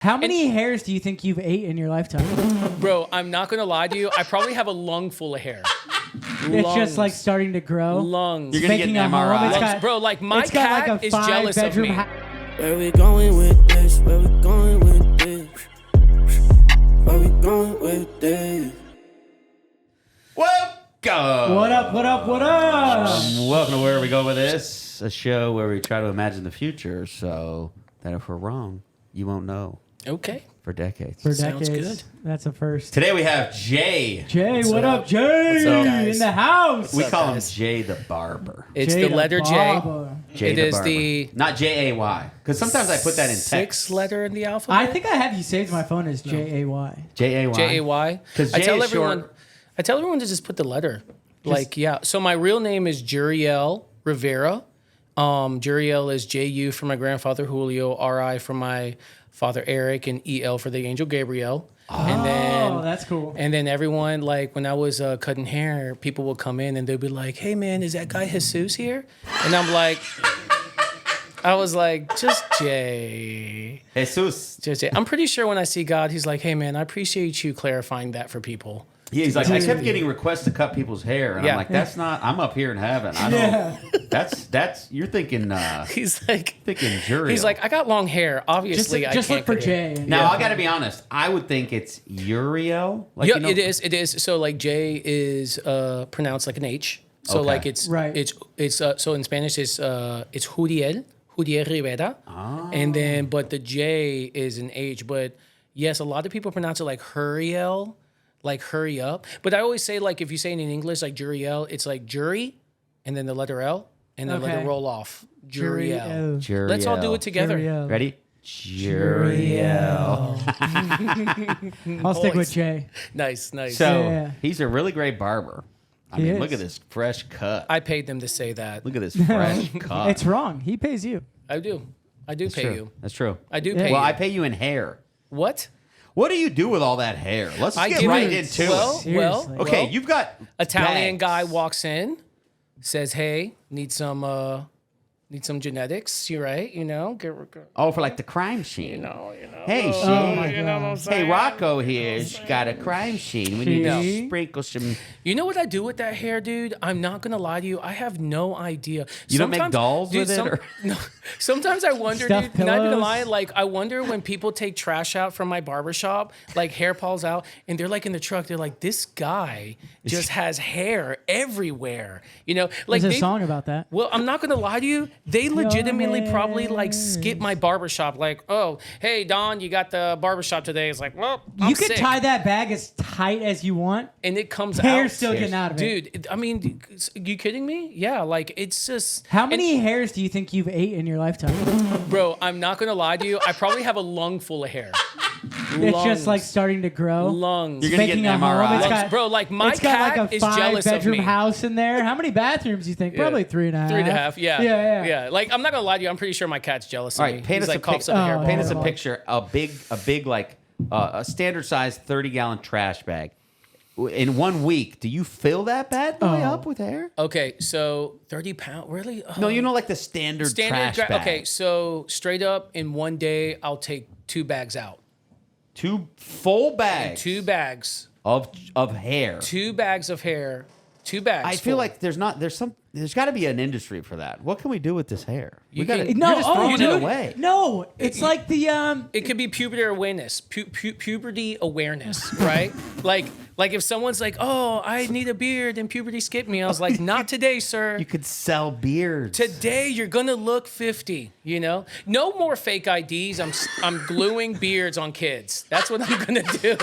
How many hairs do you think you've ate in your lifetime? Bro, I'm not gonna lie to you. I probably have a lung full of hair. It's just like starting to grow. Lungs. You're gonna get Making an a home. MRI. It's got, Bro, like my it's got cat like a is jealous of me. Where we going with this? Where we going with this? Where we going with this? Welcome. What up, what up, what up? Welcome to Where We Go With This, a show where we try to imagine the future so that if we're wrong, you won't know Okay. for decades. For Sounds decades. good. That's a first. Today we have Jay. Jay, what up, Jay? What's up, guys? In the house. We up, call him guys? Jay the Barber. It's Jay the the letter J. Barber. Jay It the is Barber. the Not J-A-Y. Because sometimes I put that in text. sixth letter in the alphabet. I think I have you saved my phone as J-A-Y. J-A-Y. J-A-Y. 'Cause I J tell is everyone. short. I tell everyone to just put the letter. So my real name is Juriel Rivera. Juriel is J-U for my grandfather Julio, R-I for my father Eric, and E-L for the angel Gabriel. And then, Oh, that's cool. And then everyone, like when I was cutting hair, people would come in and they'd be like, "Hey man, is that guy Jesus here?" And I'm like, I was like, just Jay. Jesus. Just Jay. I'm pretty sure when I see God, he's like, "Hey man, I appreciate you clarifying that for people." Yeah, he's like, I kept getting requests to cut people's hair. And Yeah. I'm like, that's not, I'm up here in heaven. I don't, that's, you're thinking, He's like, jury. he's like, I got long hair. Obviously, I Just can't look for cut hair. Jay. Now, I got to be honest. I would think it's Uriel. Like, Yeah, you know, it is. It is. So like J is pronounced like an H. So Okay. like it's Right. It's so in Spanish it's Juriel Rivera, and then but the J is an H. But yes, a lot of people pronounce it like Huriel, like hurry up. But I always say like if you say it in English like Juriel, it's like jury, and then the letter L, and then let Okay. it roll off. Juriel. Juriel. Let's all do it together. Juriel. Ready? Juriel. I'll stick with Boys. Jay. Nice, nice. So Yeah. he's a really great barber. I He mean, is. look at this fresh cut. I paid them to say that. Look at this fresh cut. It's wrong. He pays you. I do. I do pay true. you. That's true. I do Yeah. pay Well, you. I pay you in hair. What? What do you do with all that hair? Let's I get give right you- into well, it. Seriously. Okay, well, you've got Italian bags. guy walks in, says, "Hey, need some genetics. You right? You know, Oh, for like the crime scene. you know. Hey, Oh Shane. my you know what I'm God. saying? Hey, Rocco here's got a crime scene. We need to See? sprinkle some. You know what I do with that hair, dude? I'm not gonna lie to you. I have no idea. You don't make Sometimes- dolls with it, or- No. Sometimes I wonder, Stuffed dude. Not even pillows? lie. Like I wonder when people take trash out from my barbershop, like hair falls out, and they're like in the truck. They're like, "This guy just has hair everywhere." You know, like There's a they- song about that. Well, I'm not gonna lie to you. They legitimately probably like skip my barbershop. Like, oh, hey Don, you got the barbershop today. It's like, well, I'm You can sick. tie that bag as tight as you want. and it comes Hair's out. still getting out of it. Dude, I mean, you kidding me? Yeah, like it's just. How many hairs do you think you've ate in your lifetime? Bro, I'm not gonna lie to you. I probably have a lung full of hair. It's just like starting to grow. lungs. You're gonna get Making an a home. MRI. It's Lungs. got, Bro, like my it's got cat like a is jealous of 5-bedroom me. house in there. How many bathrooms do you think? Probably 3.5. 3.5. Yeah. Yeah. Like I'm not gonna lie to you. I'm pretty sure my cat's jealous of All me. right, paint He's us like a coughs picture. up a hairball. Paint us a Oh. picture. A big like a standard size 30-gallon trash bag. In 1 week, do you fill that bad boy Oh. up with hair? Okay, so 30 pounds. Really? Oh. No, you know, like the standard trash bag. Okay, so straight up in one day, I'll take 2 bags out. 2 full bags. 2 bags. of hair. 2 bags of hair. 2 bags. I feel full. like there's got to be an industry for that. What can we do with this hair? You We gotta, can- No, you're just throwing dude. it away. No, it's like the it could be puberty awareness. Puberty awareness, right? Like if someone's like, "Oh, I need a beard," and puberty skipped me, I was like, "Not today, sir. You could sell beards. Today you're gonna look 50, you know? No more fake IDs. I'm gluing beards on kids. That's what I'm gonna do.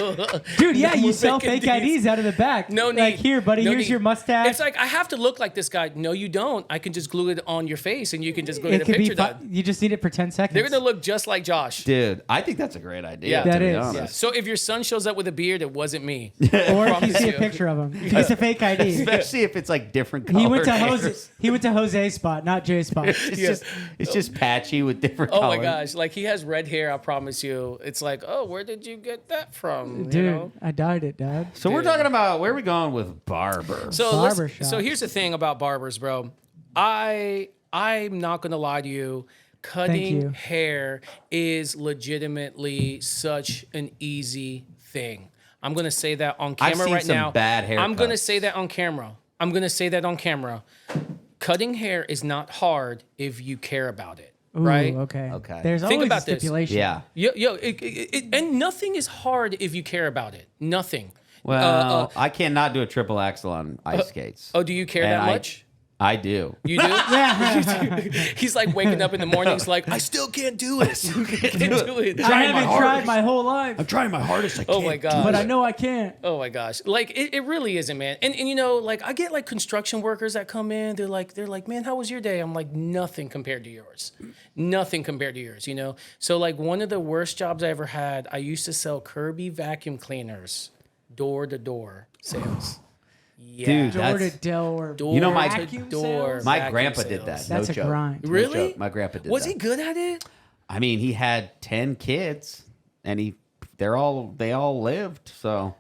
dude. Yeah, No you more sell fake IDs out of the back. No need. Like here, buddy. No here's need. your mustache. It's like I have to look like this guy. No, you don't. I can just glue it on your face and you can just go it get a could be. picture done. You just need it for 10 seconds. They're gonna look just like Josh. Dude, I think that's a great idea. Yeah. to That be is. honest. Yeah. So if your son shows up with a beard, it wasn't me. or if you promise see a you. picture of him, it's a fake ID. Especially if it's like different colors. He went to Jose. He went to Jose's spot, not Jay's spot. It's just patchy with different Oh colors. my gosh, like he has red hair, I promise you. It's like, oh, where did you get that from? Dude, You know? I dyed it, Dad. So we're talking about where are we going with barbers? So Barbershops. so here's the thing about barbers, bro. I'm not gonna lie to you. cutting you. hair is legitimately such an easy thing. I'm gonna say that on I've camera seen right some now. bad I'm gonna haircuts. say that on camera. I'm gonna say that on camera. Cutting hair is not hard if you care about it, Ooh, right? Okay. Okay. There's Think always about a this. stipulation. Yeah. And nothing is hard if you care about it. Nothing. Well, I cannot do a triple axle on ice skates. Oh, do you care And that much? I do. You do? He's like waking up in the morning. He's like, I still can't do it. Can't do it. I haven't tried my whole life, trying my hardest. I Oh my god. but I know I can't. Oh my gosh. Like it really isn't, man. And you know, like I get like construction workers that come in, they're like, man, how was your day? I'm like, nothing compared to yours. Nothing compared to yours, you know? So like one of the worst jobs I ever had, I used to sell Kirby vacuum cleaners, door to door sales. Yeah. Dude, Door to that's, door. You know, my- vacuum door. sales? my vacuum grandpa did sales. that. That's no a joke. grind. No Really? joke. My grandpa did Was that. he good at it? I mean, he had 10 kids, and they all lived. So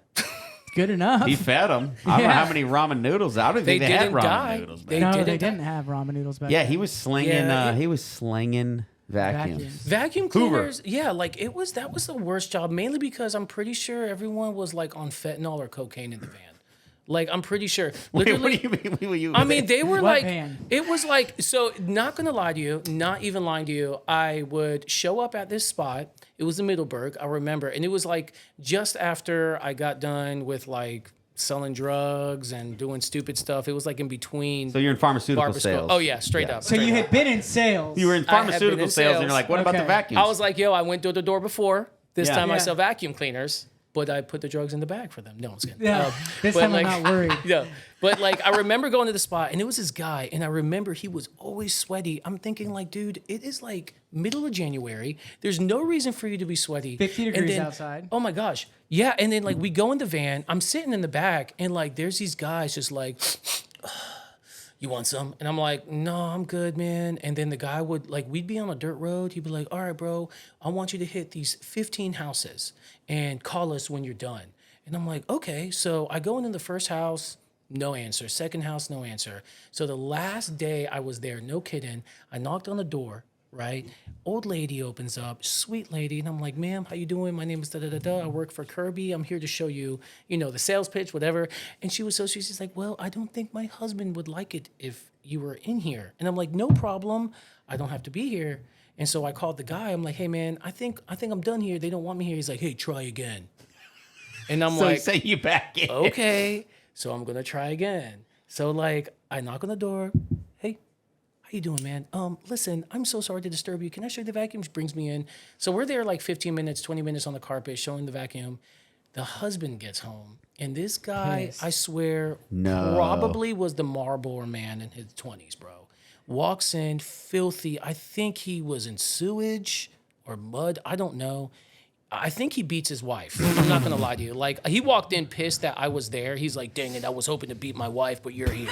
Good enough. he fed them. I don't know Yeah. how many ramen noodles. I don't They think they had didn't ramen die. noodles. They Back. no, didn't they die. didn't have ramen noodles back Yeah, then. he was slinging. Yeah, He was slinging vacuums. Vacuums. Vacuum Hoover. cleaners, yeah, like that was the worst job, mainly because I'm pretty sure everyone was like on fentanyl or cocaine in the van. Like I'm pretty sure. Wait, Literally, what do you mean? Were you? I mean, they were What like, van? it was like, so not gonna lie to you, not even lying to you, I would show up at this spot. It was in Middleburg, I remember. And it was like just after I got done with like selling drugs and doing stupid stuff. It was like in between. So you're in pharmaceutical barber school. sales. Oh, yeah, straight up. So you had been in sales. You were in I have been pharmaceutical in sales, and sales. you're like, what about the Okay. vacuums? I was like, yo, I went door to door before. This Yeah. time I Yeah. sell vacuum cleaners, but I put the drugs in the bag for them. No, I'm just kidding. Yeah. This but time like- I'm not worried. Yeah. But like I remember going to the spot and it was this guy and I remember he was always sweaty. I'm thinking like, dude, it is like middle of January. There's no reason for you to be sweaty. 50 And degrees then- outside. Oh my gosh. Yeah. And then like we go in the van. I'm sitting in the back and like there's these guys just like you want some? And I'm like, no, I'm good, man. And then the guy would like, we'd be on a dirt road. He'd be like, all right, bro, I want you to hit these 15 houses and call us when you're done. And I'm like, okay. So I go into the first house, no answer. Second house, no answer. So the last day I was there, no kidding, I knocked on the door, right? Old lady opens up, sweet lady. And I'm like, ma'am, how you doing? My name is da-da-da-da. I work for Kirby. I'm here to show you, you know, the sales pitch, whatever. And she was so sweet. She's like, well, I don't think my husband would like it if you were in here. And I'm like, no problem. I don't have to be here. And so I called the guy. I'm like, hey, man, I think I'm done here. They don't want me here. He's like, hey, try again. And I'm so like, he sent you back in. okay, so I'm gonna try again. So like, I knock on the door. Hey, how you doing, man? Listen, I'm so sorry to disturb you. Can I show you the vacuum? She brings me in. So we're there like 15 minutes, 20 minutes on the carpet, showing the vacuum. The husband gets home, and this guy, Pissed. I swear, No. probably was the Marlboro man in his 20s, bro. Walks in, filthy. I think he was in sewage or mud. I don't know. I think he beats his wife. I'm not gonna lie to you. Like he walked in pissed that I was there. He's like, "Dang it, I was hoping to beat my wife, but you're here."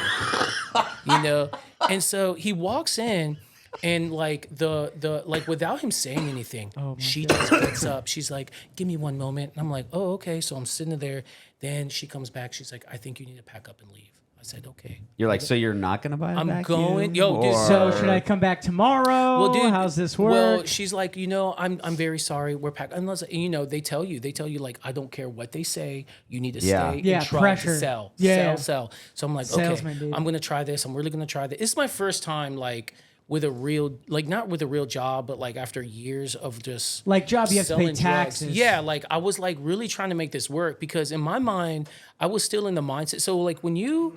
You know. And so he walks in, and like the like without him saying anything, she just gets up. She's like, "Give me one moment." And I'm like, "Oh, okay." So I'm sitting there. Then she comes back. She's like, "I think you need to pack up and leave." I said, "Okay." You're like, so you're not gonna buy a I'm vacuum? going- yo, dude, Or- So should I come back tomorrow? Well, dude, how's this work? Well, she's like, you know, I'm very sorry. We're packed. Unless you know, they tell you like, I don't care what they say. You need to Yeah. stay Yeah, and try pressure. to sell, Yeah. sell. So I'm like, Salesman, okay, dude. I'm gonna try this. I'm really gonna try this. It's my first time like with a real, like not with a real job, but like after years of just Like job, you have to pay selling drugs. taxes. Yeah, like I was like really trying to make this work because in my mind, I was still in the mindset. So like when you're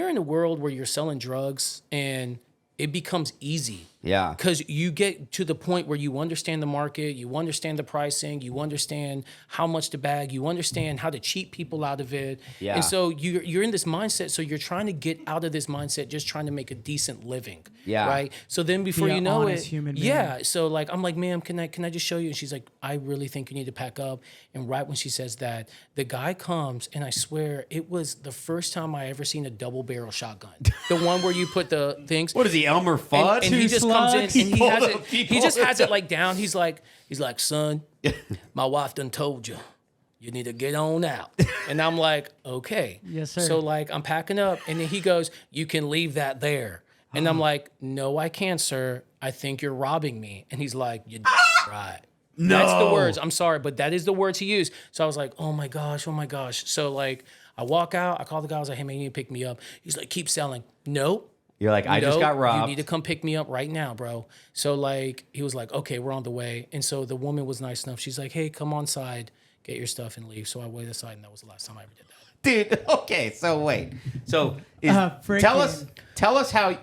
in a world where you're selling drugs and it becomes easy. Yeah. Because you get to the point where you understand the market, you understand the pricing, you understand how much to bag, you understand how to cheat people out of it. Yeah. And so you're in this mindset. So you're trying to get out of this mindset, just trying to make a decent living. Yeah. Right. So then before Be a you know honest it, human being. yeah. So like I'm like, ma'am, can I just show you? And she's like, I really think you need to pack up. And right when she says that, the guy comes, and I swear it was the first time I ever seen a double barrel shotgun. The one where you put the things. What is he, Elmer Fudd? And he Two just comes in slugs? and he has Pull it. the- He just has it like down. He's like, son, my wife done told you, you need to get on out. And I'm like, okay. Yes, sir. So like I'm packing up, and then he goes, you can leave that there. And I'm like, no, I can't, sir. I think you're robbing me. And he's like, you're right. No. That's the words. I'm sorry, but that is the words he used. So I was like, oh my gosh. So like, I walk out, I call the guy, I was like, hey man, you need to pick me up. He's like, keep selling. Nope. You're like, I just got robbed. You need to come pick me up right now, bro. So like, he was like, okay, we're on the way. And so the woman was nice enough. She's like, hey, come on side, get your stuff and leave. So I waited aside, and that was the last time I ever did that. Dude, okay, so wait. So freaking tell us how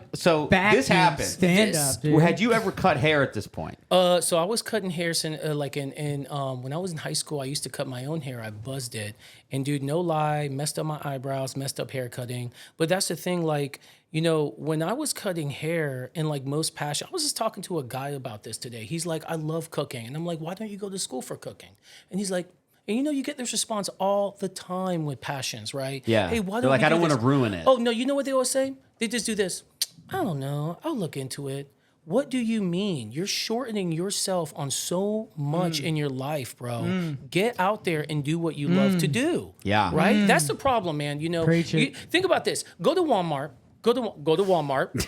this happened. Stand up, dude. Had you ever cut hair at this point? So I was cutting hair since like when I was in high school, I used to cut my own hair. I buzzed it. And dude, no lie, messed up my eyebrows, messed up hair cutting. But that's the thing, like, you know, when I was cutting hair and like most passion, I was just talking to a guy about this today. He's like, I love cooking. And I'm like, why don't you go to school for cooking? And he's like, and you know, you get this response all the time with passions, right? Yeah. Hey, why They're don't like, we I do don't want to this? ruin it. Oh, no, you know what they always say? They just do this. I don't know. I'll look into it. What do you mean? You're shortening yourself on so much in your life, bro. Get out there and do what you love to do. Yeah. Right? That's the problem, man. You know, Preach it. think about this. Go to Walmart. Go to Walmart.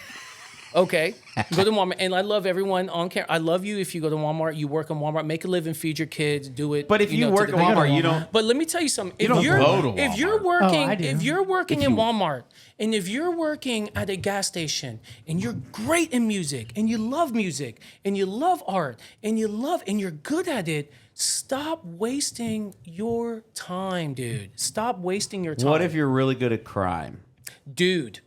Okay, go to Walmart, and I love everyone on camera. I love you if you go to Walmart, you work in Walmart, make a living, feed your kids, do it. But if you know, work to at the- Walmart, you don't. But let me tell you something. If don't you're go to if you're Walmart. working, I do. if you're working in Walmart, and if you're working at a gas station, and you're great in music, and you love art, and you're good at it. Stop wasting your time, dude. Stop wasting your time. What if you're really good at crime? dude?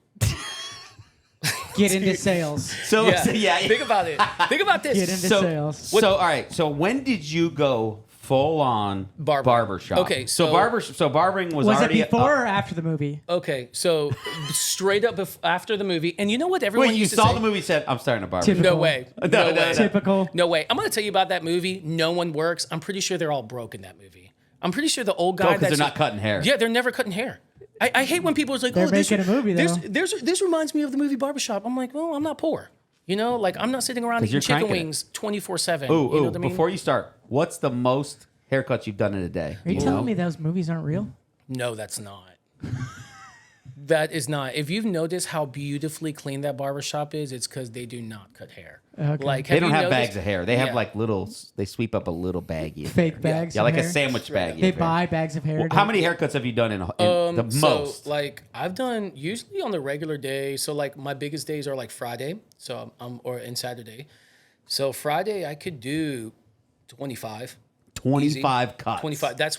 Get into sales. So yeah. Think about it. Think about this. Get into sales. So all right. So when did you go full on barbershop? Okay, so barbering was Was it already before or after the movie? Okay, so straight up after the movie, and you know what everyone Wait, you used to saw say? the movie? Said I'm starting a barber. Typical. No way. No, way. Typical. No way. I'm going to tell you about that movie. No one works. I'm pretty sure they're all broke in that movie. I'm pretty sure the old guy. because they're not cutting hair. Yeah, they're never cutting hair. I hate when people are like, They're oh, this, making a movie, though. this reminds me of the movie Barbershop. I'm like, well, I'm not poor. You know, like I'm not sitting around eating you're chicken cranking it. wings 24/7. Ooh, You know what I mean? before you start, what's the most haircuts you've done in a day? Are you telling me those movies aren't real? No, that's not. That is not. If you've noticed how beautifully clean that barbershop is, it's because they do not cut hair. Okay. Like, They don't you have noticed- bags of hair. They have Yeah. like little. They sweep up a little baggie. of Fake hair. bags. Yeah, of like hair? a sandwich baggie. They of hair. buy bags of hair. Well, how many haircuts have you done in the So, most? like, I've done usually on the regular day. So, like, my biggest days are like Friday. So, or and Saturday. So, Friday I could do 25. 25 Easy. cuts. 25. That's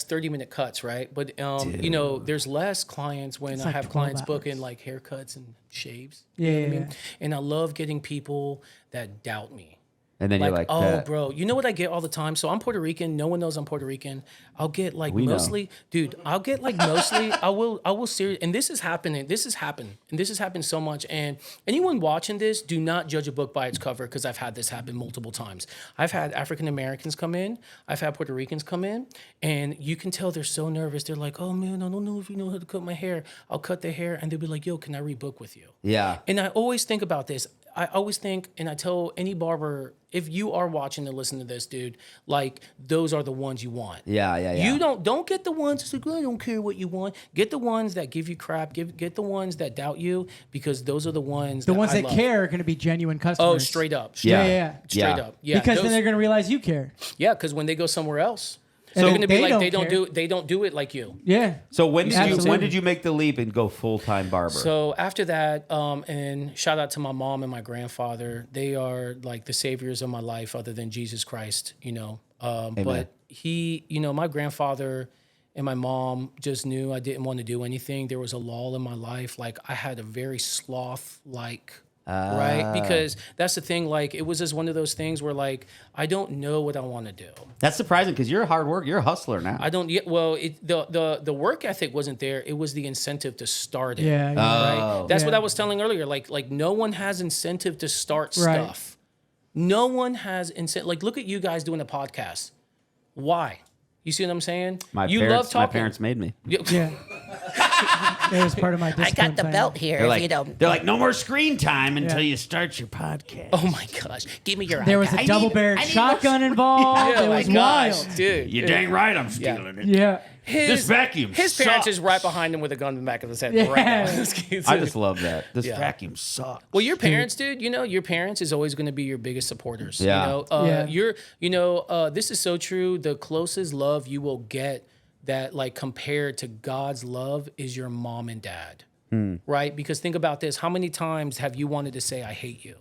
30-minute cuts, right? But you know, there's less clients when I like have 12 clients hours. booking like haircuts and shaves. Yeah, You know what I yeah, mean? And I love getting people that doubt me. And then you're like, oh, that. bro, you know what I get all the time? So I'm Puerto Rican. No one knows I'm Puerto Rican. I'll get like We know. mostly, dude. I'll get like mostly. I will serious. And this is happening. This has happened. And this has happened so much. And anyone watching this, do not judge a book by its cover, because I've had this happen multiple times. I've had African Americans come in. I've had Puerto Ricans come in, and you can tell they're so nervous. They're like, oh man, I don't know if you know how to cut my hair. I'll cut their hair, and they'll be like, yo, can I rebook with you? Yeah. And I always think about this. I always think, and I tell any barber, if you are watching and listen to this, dude, like those are the ones you want. Yeah. You don't get the ones that's like, I don't care what you want. Get the ones that give you crap. Get the ones that doubt you, because those are the ones. The ones I that love. care are going to be genuine customers. Oh, straight up. Yeah. Straight up. Yeah. Because those- then they're going to realize you care. yeah, because when they go somewhere else, And they're then gonna be they like don't they don't do it like you. Yeah. So when Absolutely. did you make the leap and go full time barber? So after that, and shout out to my mom and my grandfather. They are like the saviors of my life, other than Jesus Christ, you know. But my grandfather and my mom just knew I didn't want to do anything. There was a lull in my life. Like I had a very sloth-like, right? Because that's the thing. Like it was just one of those things where like I don't know what I want to do. That's surprising because you're a hard worker. You're a hustler now. I don't. Well, the work ethic wasn't there. It was the incentive to start it. Yeah. Right? That's what Yeah. I was telling earlier. Like no one has incentive to start Right. stuff. No one has incentive. Like look at you guys doing a podcast. Why? You see what I'm saying? my you parents, love talking. My parents made me. Yeah. It was part of my discipline plan. here. They're like, no more screen time until you start your podcast. Oh my gosh, give me your. There was a double-barreled shotgun involved. Oh It my was gosh, wild. dude. You dang right I'm stealing it. Yeah. This vacuum His parents sucks. is right behind him with a gun in the back of his head Yeah. right now. I just love that. This Yeah. vacuum sucks. Well, your parents, dude, your parents is always going to be your biggest supporters. Yeah. This is so true. The closest love you will get that, like, compared to God's love is your mom and dad, right? Because think about this. How many times have you wanted to say, I hate you?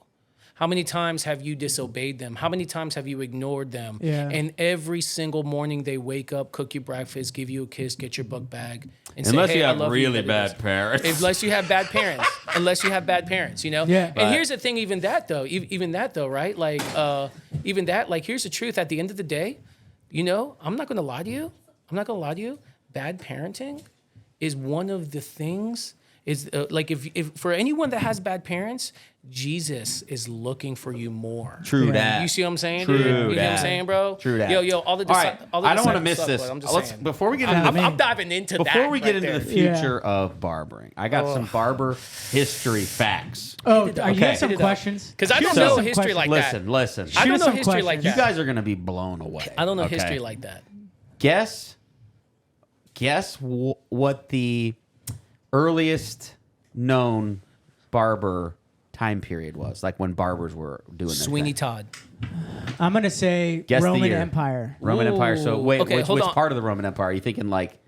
How many times have you disobeyed them? How many times have you ignored them? Yeah. And every single morning they wake up, cook you breakfast, give you a kiss, get your book bag, and Unless say, hey, you I have love really you, bad parents. Unless you have bad parents. Unless you have bad parents, Yeah. And But- here's the thing, even that though, right? Like, even that, like, here's the truth. At the end of the day, I'm not gonna lie to you. Bad parenting is one of the things. Is like if for anyone that has bad parents, Jesus is looking for you more. True that. You see what I'm saying, True dude? You know what that. I'm saying, bro? True that. Yo, all the right. all the I don't want to disciples miss suck, this. but I'm just Let's saying. before we get into I'm diving into that. before we get right into the there. future of barbering, I got some barber history facts. Oh, you Okay. have some Hit it up. questions? Because I don't Shoot us know some history questions. like Listen. that. I Shoot don't us know some history like questions. that. You guys are gonna be blown away. I don't know okay? history like that. Guess what the earliest known barber time period was, like when barbers were doing their Sweeney thing. Todd. I'm going to say Guess the Roman year. Empire. Roman Empire. So wait, Okay, which hold on. part of the Roman Empire are you thinking? Like,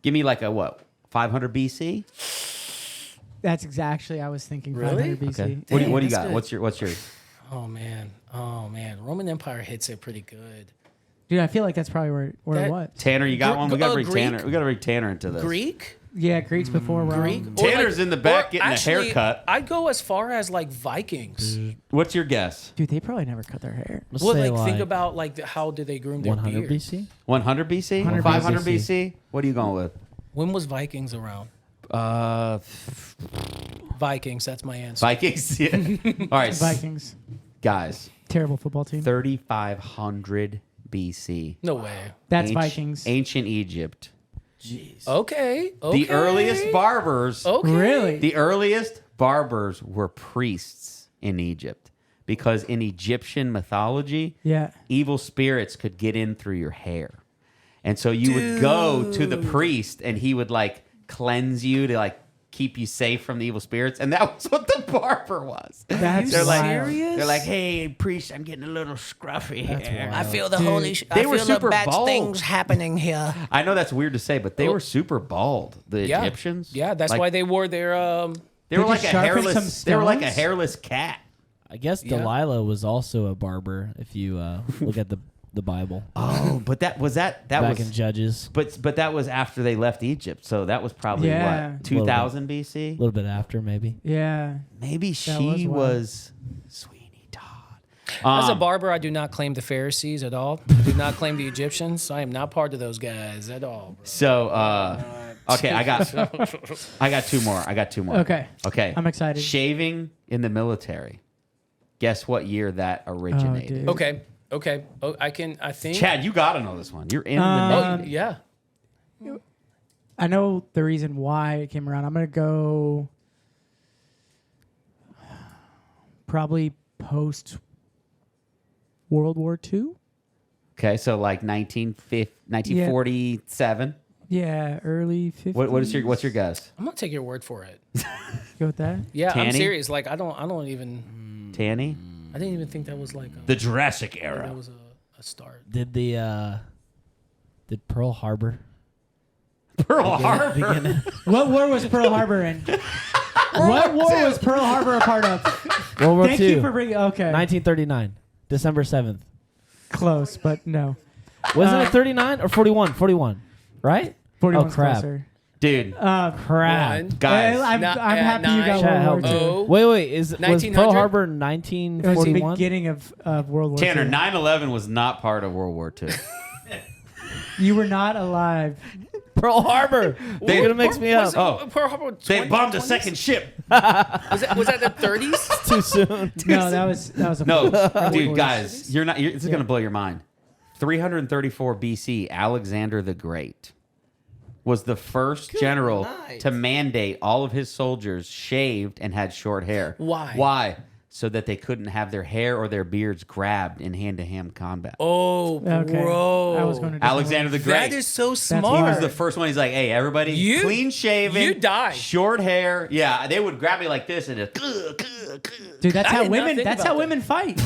give me like a what? 500 BC? That's exactly I was thinking. Really? 500 BC. Okay. What do you that's got? good. What's your? Oh man. Roman Empire hits it pretty good. Dude, I feel like that's probably where That- it was. Tanner, you got Gr- one? We got to bring Greek? Tanner. We got to bring Tanner into this. Greek? Yeah, Greeks before Rome. Greek? Or Tanner's in the back getting a haircut. I'd go as far as like Vikings. What's your guess? Dude, they probably never cut their hair. Let's Well, say like think about like how did they groom their 100 beards? BC. 100 BC? 100 500 BC. BC? What are you going with? When was Vikings around? Vikings. That's my answer. Vikings. Yeah. All right, Vikings. guys. Terrible football team. 3,500 BC. No way. That's Anci- Vikings. Ancient Egypt. Okay. The earliest barbers. Okay. Really? The earliest barbers were priests in Egypt because in Egyptian mythology, Yeah. evil spirits could get in through your hair. And so you would go to the priest and he would like cleanse you to like keep you safe from the evil spirits. And that was what the barber was. That's They're like, wild. they're like, hey, priest, I'm getting a little scruffy here. wild. feel the Dude. They were super bald. happening here. I know that's weird to say, but they were super bald. The Yeah. Egyptians. Yeah, that's Like, why they wore their they were They like just a sharpened hairless. some They were like a stones? hairless cat. I guess Yeah. Delilah was also a barber. If you look at the Bible, Oh, but that was that back was in Judges, but that was after they left Egypt. So that was probably Yeah. what 2000 a BC. little bit after maybe. Yeah. Maybe was she wild. was Sweeney Todd. As a barber, I do not claim the Pharisees at all. I do not claim the Egyptians. I am not part of those guys at all. Bro. So okay, I got two more. Okay. Okay. I'm excited. Shaving in the military. Guess what year that originated? dude. Okay. Oh, I think. Chad, you got to know this one. You're in the Oh, Navy. yeah. I know the reason why it came around. I'm going to go probably post World War II. Okay, so like 1947. Yeah, early 50s. What's your guess? I'm gonna take your word for it. Go with that. Yeah, I'm Tanny? serious. Like I don't even. Tanny? I didn't even think that was like The Jurassic that era. was a start. Did Pearl Harbor Pearl Harbor. begin? What war was Pearl Harbor in? What war was Pearl Harbor a part of? World War Thank II, you for bringing. Okay, 1939, December 7th. close, but no. Wasn't it 39 or 41? 41, right? 41 Oh, crap. closer. Dude, Crap. One. guys. I'm Not- happy you got Chat, World War help II. Oh. Wait. Was 1900? Pearl Harbor It was the 1941? beginning of World War Tanner, II. 9/11 was not part of World War II. You were not alive. Pearl Harbor. They're gonna mix me up. Oh. Pearl Harbor. They 20, bombed a 20s? second ship. Was that the 30s? Too soon. No, that was a No, early dude, 40s. guys, this is gonna blow your mind. 334 BC, Alexander the Great. was the first general night. to mandate all of his soldiers shaved and had short hair. Why? Why? So that they couldn't have their hair or their beards grabbed in hand-to-hand combat. Oh, Okay. bro. I was going to Alexander the Great. That is so smart. He was the first one. He's like, hey, everybody, You- clean shaven. you die. Short hair. Yeah, they would grab me like this and just. Dude, that's I how did not women. think That's about how that. women fight.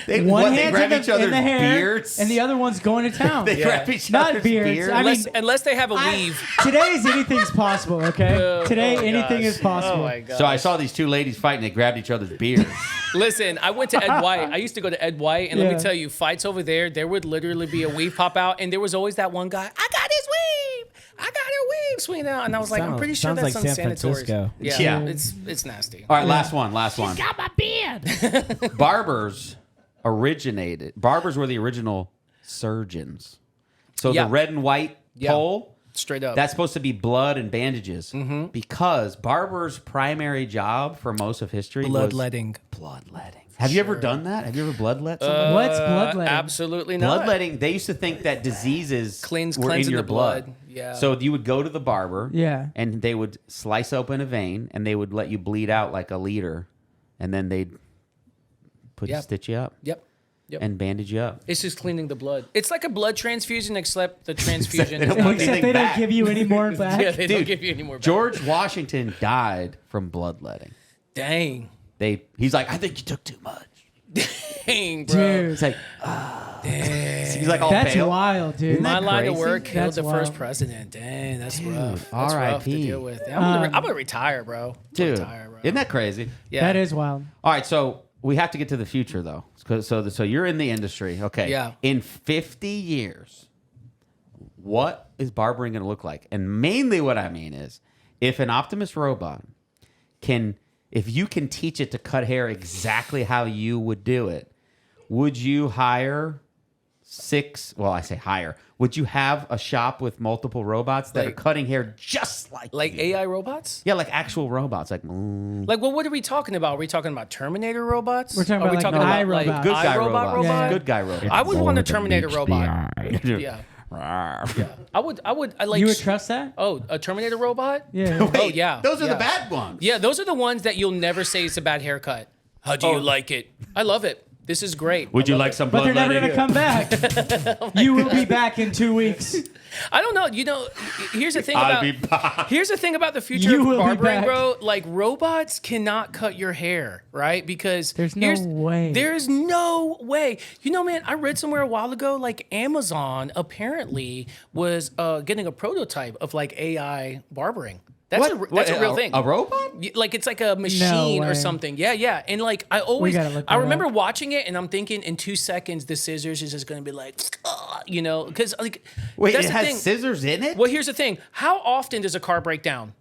They, One they hand's grab in each the other's hair, beards. and the other one's going to town. They grab each Not other's beards. I mean, Unless they have a weave. today's anything's possible. Okay, today anything is possible. Oh my god. So I saw these two ladies fighting. They grabbed each other's beards. Listen, I went to Ed White. I used to go to Ed White, and let Yeah. me tell you, fights over there would literally be a weave pop out, and there was always that one guy. I got his weave. I got her weave swinging out, and I was like, I'm pretty sure Sounds that's like San unsanitary. Francisco. Yeah, Yeah. it's nasty. All right, last one. Got my beard. Barbers Barbers were the original surgeons. So Yeah. the red and white Yeah. pole, Straight up. that's supposed to be blood and bandages. Mm-hmm. Because barbers' primary job for most of history was bloodletting. bloodletting. Have you ever done that? Have you ever bloodlet somebody? What's bloodletting? Absolutely not. Bloodletting, they used to think that diseases were in cleansing your the blood. blood. Yeah. So you would go to the barber, Yeah. and they would slice open a vein, and they would let you bleed out like a liter, and then they'd stitch you up Yep. and bandage you up. It's just cleaning the blood. It's like a blood transfusion, except the transfusion They is don't not want there. Except anything they don't back. give you any more back. Yeah, they don't Dude, give you any more. back. George Washington died from bloodletting. Dang. He's like, I think you took too much. Dang, bro. Dude, It's like, he's like all that's pale. wild, dude. Isn't My that line of crazy? work killed That's the first wild. president. Dang, that's rough. That's rough to R.I.P.. deal with. I'm gonna retire, bro. I'm Dude, gonna retire, bro. isn't that crazy? Yeah. That is wild. All right, so we have to get to the future, though. So you're in the industry. Okay. Yeah. In 50 years, what is barbering going to look like? And mainly what I mean is, if an Optimus robot if you can teach it to cut hair exactly how you would do it, would you hire would you have a shop with multiple robots that are Like- cutting hair just like you? AI robots? Yeah, like actual robots. Like, Like, well, what are we talking about? Are we talking about Terminator robots? We're talking Are we about, like, talking eye about robots. good guy iRobot robots. Yeah. Good guy robots. I would want a Terminator robot. Yeah. Yeah. I like. You would trust that? Oh, a Terminator robot? Yeah. Oh yeah. Those are yeah. the bad ones. Yeah, those are the ones that you'll never say it's a bad haircut. How do you like it? I love it. This is great. Would I you love like it. some But they're never bloodletting? going to come back. You will be back in 2 weeks. I don't know. You know, here's the thing I'll about be back. here's the thing about the future You of will be barbering, back. bro. Like robots cannot cut your hair, right? Because There's no way. There's no way. You know, man, I read somewhere a while ago, like Amazon apparently was getting a prototype of like AI barbering. That's a real thing. A robot? Like it's like a machine way. or something. Yeah, yeah. And like I always, gotta look I that remember up. watching it, and I'm thinking in 2 seconds the scissors is just gonna be like, you know, because like Wait, that's it the has thing. scissors in it? Well, here's the thing: how often does a car break down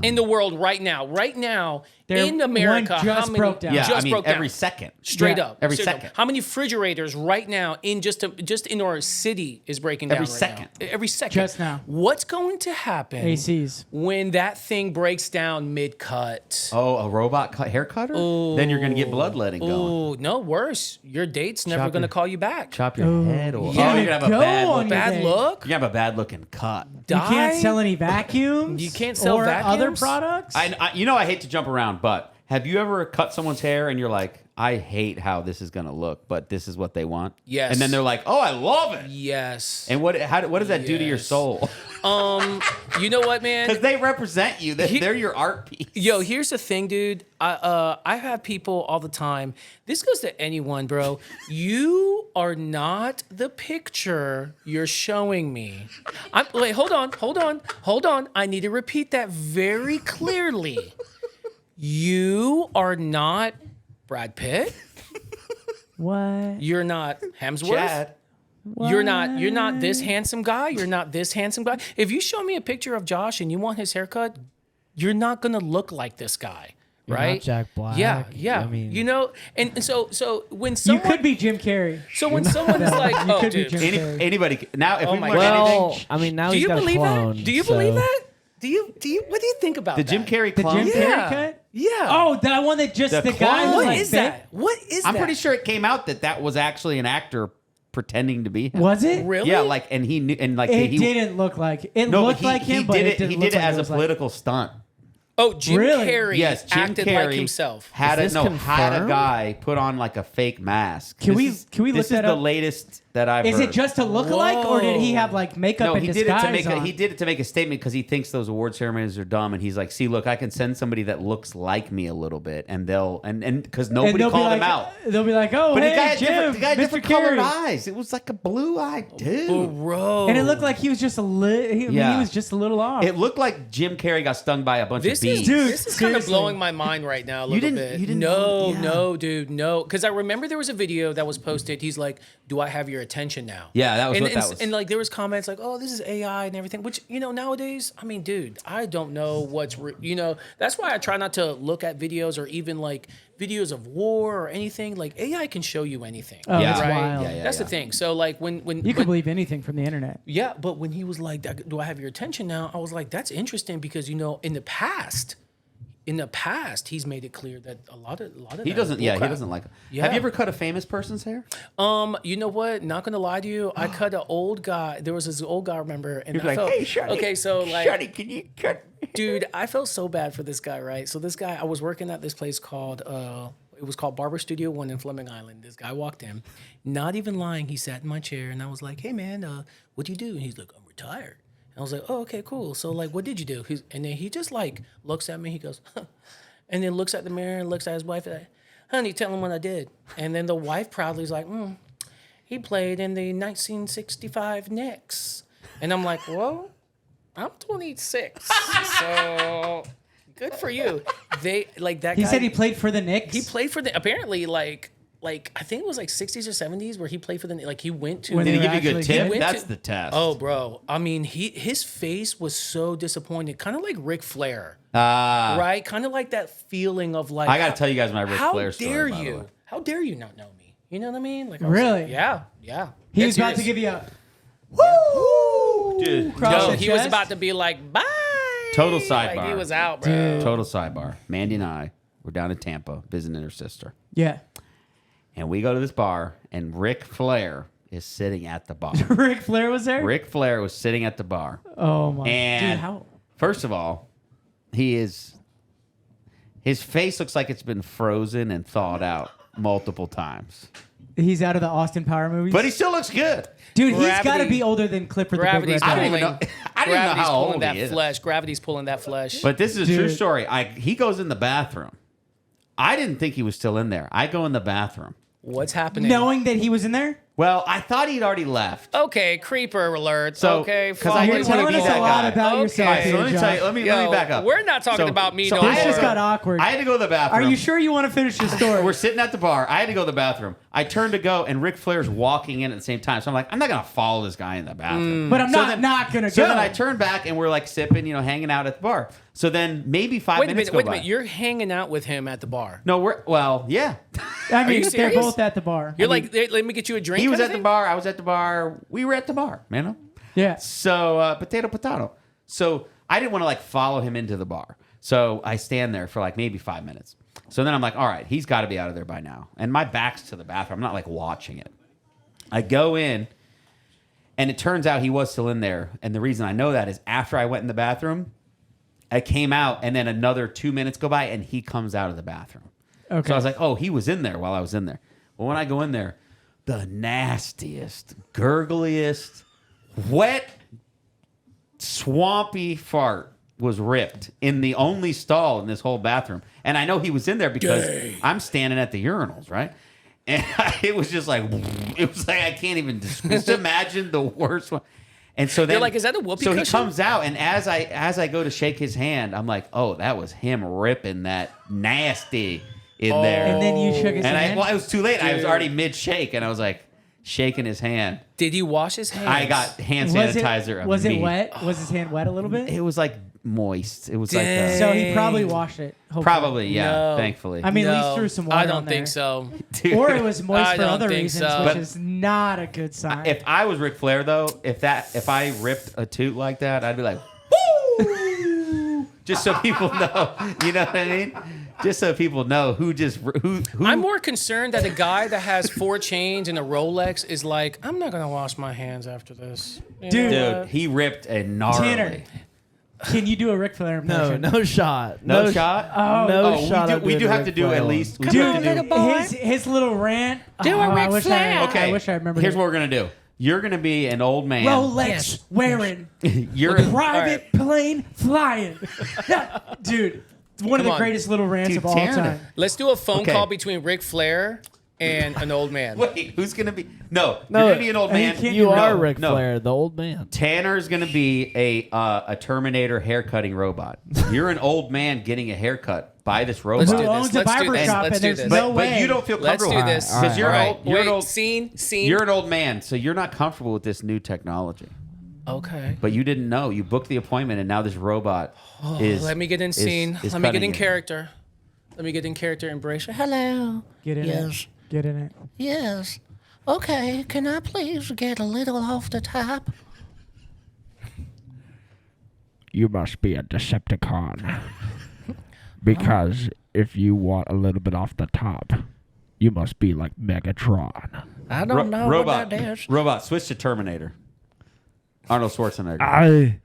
in the world right now? Right now in America, one just how many broke down. Yeah, just broke down every second. straight Yeah. up Every straight up. second. How many refrigerators right now in just in our city is breaking down Every right second. now? Every second. Just now. What's going to happen ACs. when that thing breaks down mid cut? Oh, a robot hair cutter? Then you're going to get bloodletting going. Oh, no, worse. Your date's never Chop going to your- call you back. Chop your head off. Yeah. Oh, you're going to have a Go bad on look. your Bad date. look. You have a bad looking cut. You Die? can't sell any vacuums. You can't sell or vacuums? other products. I hate to jump around, but have you ever cut someone's hair and you're like, I hate how this is going to look, but this is what they want? Yes. And then they're like, oh, I love it. Yes. And what does that do to your Yes. soul? You know what, man? Because they represent you. They're your art piece. Yo, here's the thing, dude. I have people all the time. This goes to anyone, bro. You are not the picture you're showing me. Wait, hold on. I need to repeat that very clearly. You are not Brad Pitt. What? You're not Hemsworth. Chad. You're not this handsome guy. You're not this handsome guy. If you show me a picture of Josh and you want his haircut, you're not gonna look like this guy, You're right? not Jack Black. Yeah, yeah. I mean, you know, and so when You someone could be Jim Carrey. so when someone is like, You oh, could be dude, Jim Anybody now? If Oh we my learn God. anything, well, I mean, now do he's you got believe a clone. that? Do you so- believe that? Do you? What do you think about the that? Jim Carrey The clone. Jim Yeah. Carrey cut? Yeah. Oh, that one that just The the guy clone? was what like is big? that? What is that? I'm pretty sure it came out that was actually an actor pretending to be him. Was it? Really? Yeah, like, and he knew, and like It he didn't look like it. no, Looked he, like him, he but did it it. didn't He look did it like as a was like- political stunt. Oh, Jim Really? Carrey Yes, Jim acted Carrey like himself. had Is a this had a confirmed? guy put on like a fake mask. Can we This look is that the up? latest that I've Is heard. it just to look alike, or did he have like makeup No, and he did it to disguise make on? he did it to make a statement because he thinks those award ceremonies are dumb, and he's like, "See, look, I can send somebody that looks like me a little bit, and they'll and because And nobody they'll be called like, him out." They'll be like, "Oh, But hey, the guy had Jim, different, the guy had Mr. different colored Carey." eyes. It was like a blue-eyed dude. Bro. And it looked like he was just he Yeah. was just a little off. It looked like Jim Carrey got stung by a bunch This of is bees. Dude, this is kind of seriously. blowing my mind right now a little didn't- bit. you didn't no, know- yeah. no, dude, no. Because I remember there was a video that was posted. He's like, "Do I have your attention now?" Yeah, that was and, what and, that was. And like there was comments like, "Oh, this is AI and everything." Which nowadays, I mean, dude, I don't know what's That's why I try not to look at videos or even like videos of war or anything. Like AI can show you anything. Oh, Yeah. that's right? wild. Yeah, yeah. That's the thing. So like when You can believe anything from the internet. yeah, but when he was like, "Do I have your attention now?" I was like, "That's interesting because in the past, he's made it clear that a lot of He that doesn't. is Yeah, he bullcrap. doesn't like. Yeah. Have you ever cut a famous person's hair? You know what? Not gonna lie to you, I cut an old guy. There was this old guy, I remember, and You're I like, felt "Hey, Shuddy, okay. So like, Shuddy, can you cut?" dude, I felt so bad for this guy, right? So this guy, I was working at this place called it was called Barber Studio One in Fleming Island. This guy walked in, not even lying. He sat in my chair, and I was like, "Hey man, what do you do?" And he's like, "I'm retired." And I was like, "Oh, okay, cool. So like, what did you do?" And then he just like looks at me. He goes, huh. And then looks at the mirror and looks at his wife. And like, "Honey, tell him what I did." And then the wife proudly is like, "He played in the 1965 Knicks." And I'm like, "Well, I'm 26, so good for you." They like that. He guy, said he played for the Knicks. he played for the apparently like I think it was like 60s or 70s where he played for the like he went to. When Did he they give you a were good actually tip? good? That's the test. Oh, bro. I mean, his face was so disappointed, kind of like Ric Flair, Ah, right? Kind of like that feeling of like. I got to tell you guys my Ric How Flair story. dare by the you? way. How dare you not know me? You know what I mean? Like I was Really? like, yeah. He Dead was about to serious. give you a woo, Dude, across No, the he was chest. about to be like, bye. Total Like sidebar. he was out, bro. Total sidebar. Mandy and I were down in Tampa visiting her sister, Yeah. and we go to this bar, and Ric Flair is sitting at the bar. Ric Flair was there. Ric Flair was sitting at the bar. Oh my. And Dude, how? first of all, his face looks like it's been frozen and thawed out multiple times. He's out of the Austin Power movies. But he still looks good. Dude, he's got to Gravity- be older than Clifford the Big Gravity's Red I Dog. don't even pulling. know- I don't even know Gravity's how pulling old that he is. flesh. Gravity's pulling that flesh. But this is a true Dude. story. He goes in the bathroom. I didn't think he was still in there. I go in the bathroom. What's happening? Knowing that he was in there. Well, I thought he'd already left. Okay, creeper alert. So, okay, 'cause I fine. didn't wanna telling be us that a lot guy. about Okay. yourself. All All right, so here, let me Josh. tell you. Let me Yo, back up. we're not talking about me no I This had just to got go- awkward. I had to go to the bathroom. Are you sure you want to finish your story? We're sitting at the bar. I had to go to the bathroom. I turned to go, and Ric Flair's walking in at the same time. So I'm like, I'm not gonna follow this guy in the bathroom. But I'm So not then- not gonna So go. then I turned back, and we're like sipping, hanging out at the bar. So then maybe 5 Wait a minutes minute. go Wait a by. minute. You're hanging out with him at the bar. No, yeah. I mean, you they're serious? both at the bar. You're like, let me get you a drink. He was kind at of the thing? bar. I was at the bar. We were at the bar, man. Yeah. So potato. So I didn't want to follow him into the bar. So I stand there for maybe 5 minutes. So then I'm like, all right, he's got to be out of there by now. And my back's to the bathroom. I'm not watching it. I go in, and it turns out he was still in there. And the reason I know that is after I went in the bathroom, I came out, and then another 2 minutes go by, and he comes out of the bathroom. Okay. So I was like, oh, he was in there while I was in there. Well, when I go in there, the nastiest, gurgliest, wet, swampy fart was ripped in the only stall in this whole bathroom. And I know he was in there because I'm standing at the urinals, right? And it was just I can't even just imagine the worst one. And so then You're like, is that a whoopee So he cushion? comes out, and as I go to shake his hand, I'm like, oh, that was him ripping that nasty in there. And then you shook his And hand. it was too late. I was already mid shake, and I was shaking his hand. Did he wash his hands? I got hand was sanitizer. Was it immediately. wet? Was his hand wet a little bit? It was moist. It was Dang. So he probably washed it. hopefully. probably yeah. No. Thankfully, I mean, at No, least threw some water I don't on think there. so. Or it was moist I for don't other think reasons, so. which But- is not a good sign. if I was Ric Flair though, if I ripped a toot like that, I'd be like, woo, just so people know. You know what I mean? just so people know who. I'm more concerned that a guy that has 4 chains and a Rolex is like, I'm not gonna wash my hands after this. You Dude. know Dude, what? he ripped a gnarly. Tanner, can you do a Ric Flair No, impression? no shot. No shot? No shot. we I'm do, we doing do a have Ric to do Flair at one. least. We Dude, do have to do. his little rant. Do a Ric I wish Flair. Okay. I wish I remembered. Here's it. what we're gonna do. You're gonna be an old man. Rolex Yes. wearing, You're private plane flying. Dude, one of Come the on. greatest little rants Dude, of all Tanner. time. Let's do a phone Okay. call between Ric Flair and an old man. Wait, who's gonna be? No, No, you're gonna be an old he man. can't You No, are Ric no. Flair, the old man. Tanner's gonna be a Terminator haircutting robot. You're an old man getting a haircut by this robot. Let's Who do this. owns a Let's do barber this. shop Let's and do there's this. no but way. you don't feel Let's comfortable do this. because you're All old. right. You're an Wait, old. scene. You're an old man, so you're not comfortable with this new technology. Okay. But you didn't know. You booked the appointment, and now this robot is. Let me get in is- scene. is Let me get cutting in you. character. Let me get in character. Embrace. Hello. Get in Yes. it. Get in it. Yes. Okay, can I please get a little off the top? You must be a Decepticon. Because if you want a little bit off the top, you must be like Megatron. I don't know Robot. what that is. Robot. Switch to Terminator. Arnold Schwarzenegger.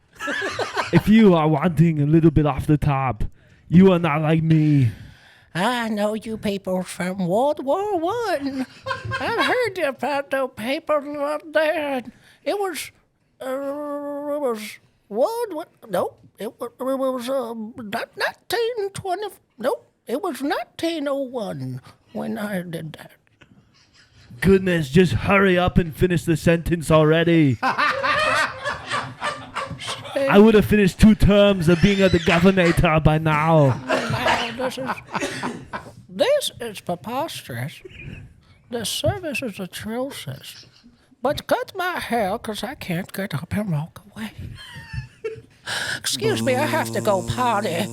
If you are wanting a little bit off the top, you are not like me. I know you people from World War One. I heard about the people up there. It was World War. Nope. It was not 1920. Nope. It was 1901 when I did that. Goodness, just hurry up and finish the sentence already. I would have finished 2 terms of being the governor by now. This is preposterous. The service is atrocious. But cut my hair because I can't get up and walk away. Excuse me, I have to go potty.